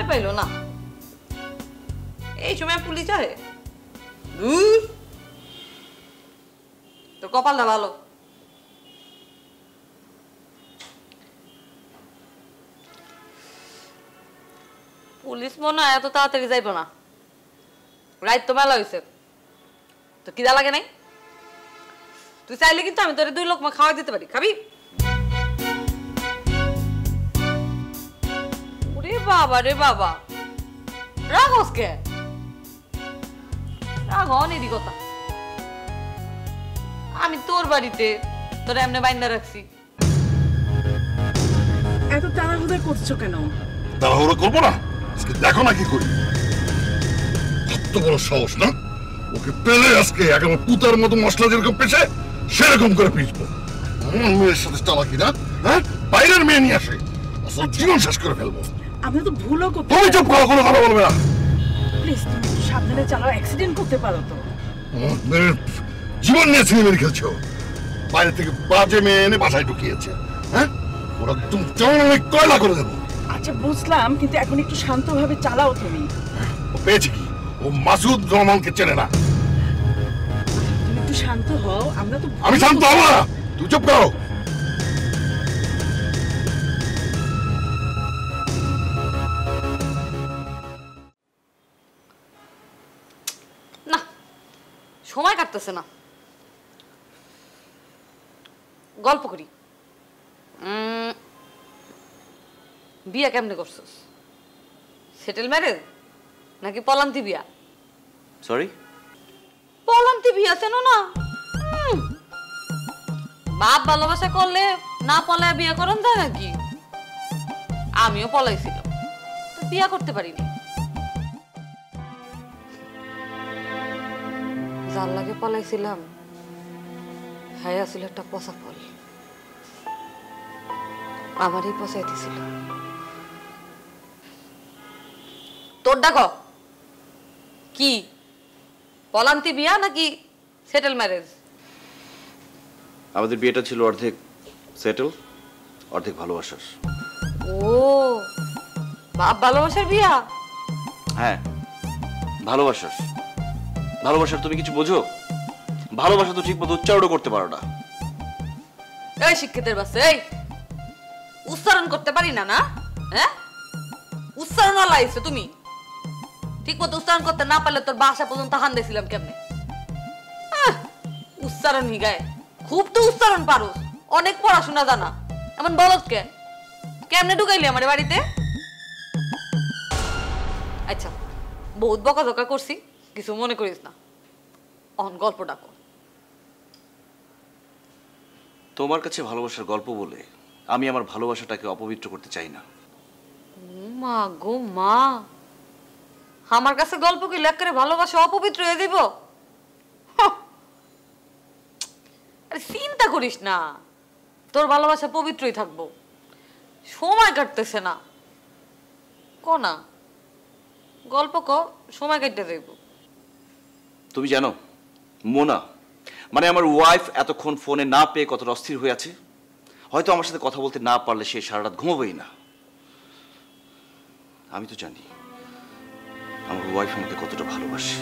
পাইলো না। এই সময় পুলিশ আরে তোর কপালটা ভালো। পুলিশ মনে হয় এত তাড়াতাড়ি যাইব না, রাইত তো মেলা হয়েছে। তো কিদা লাগে নাই? তুই চাইলে কিন্তু আমি তোর 2 লোকমা খাওয়াই দিতে পারি, খাবি? ওরে বাবা রে বাবা, রাগস কে? রাগ অনেরই কথা। আমি তোর বাড়িতে তোর এমনি বাইন্দা রাখছি। এত তাড়াহুড়ো করছো কেন? তাড়াহুড়ো করবো না, আজকে দেখো না কি করি। কত বড় সাহস না, ওকে পেলে আজকে একেবারে পুতার মতো মশলা যেরকম পেছে সেরকম করে পিছবো। মেয়ের সাথে চালাকি না, হ্যাঁ? বাইরের মেয়ে নিয়ে আসে, আসলে জীবন শেষ করে ফেলবো। আমরা তো ভুলও করতে। তুমি চুপ করো, কোনো কথা বলবে না। প্লিজ তুমি একটু সাবধানে চালাও, অ্যাক্সিডেন্ট করতে পারো তো। জীবন নিয়ে সিনেমের খেলছো। বাইরে থেকে বাজে মেয়ে এনে বাসায় ঢুকিয়েছে, হ্যাঁ? ওরা তুমি কয়লা করে দেবো। আচ্ছা বুঝলাম, কিন্তু এখন একটু শান্তভাবে চালাও তুমি। ও পেয়েছে কি? ও মাসুদ রহমানকে চেনে না। তুমি একটু শান্ত হও, আমরা তো। আমি শান্ত হবো না, তুই চুপ করো। না, সময় কাটতেছে না, গল্প করি। বিয়া কেমনে করছস? সেটেল ম্যারেজ নাকি পলান্তি বিয়া? সরি, পলান্তি বিয়া চেনো না? বাপ ভালোবাসা করলে না পলায় বিয়া করেন যায় নাকি? আমিও পলাইছিলাম, তো বিয়া করতে পারিনি। যার লাগে পলাইছিলাম হ্যাঁ আসলে একটা পচা ফল, আমারই পচাই দিছিল। তোর ডাকো কি, পলান্তি বিয়া নাকি সেটেল ম্যারেজ? আমাদের বিয়েটা ছিল অর্ধেক সেটেল, অর্ধেক ভালোবাসার। ও, বাপ ভালোবাসার বিয়া? হ্যাঁ, ভালোবাসার। ভালোবাসার তুমি কিছু বোঝো? ভালোবাসা তো ঠিক মতো উচ্চারণও করতে পারো না। এই শিক্ষিতের বাচ্চা, এই উচ্চারণ করতে পারি না না? হ্যাঁ, উচ্চারণ লাইছো তুমি। ঠিক মতো উচ্চারণ করতে না পারলে তোর বাসা পর্যন্ত হান দিয়েছিলাম কেমনে? উচ্চারণ হিগায় খুব তো উচ্চারণ পারো, অনেক পড়াশোনা জানা, এমন বলত কে? কেমনে ঢুকাইলি আমার বাড়িতে? আচ্ছা, বহুত বকাঝকা করছি, কিছু মনে করিস না। অন গল্প ডাকো। তোমার কাছে ভালোবাসার গল্প বলে আমি আমার ভালোবাসাটাকে অপবিত্র করতে চাই না। মা গো মা, আমার কাছে গল্প কি লেখ করে ভালোবাসা অপবিত্র হয়ে দিব? আরে চিন্তা করিস না, তোর ভালোবাসা পবিত্রই থাকবো। সময় কাটতেছে না, ক না গল্প ক, সময় কাটতে যাইব। তুমি জানো মোনা, মানে আমার ওয়াইফ এতক্ষণ ফোনে না পেয়ে কতটা অস্থির হয়ে আছে। হয়তো আমার সাথে কথা বলতে না পারলে সে সারা রাত ঘুমাবেই না। আমি তো জানি আমার ওয়াইফ আমাকে কতটা ভালোবাসে।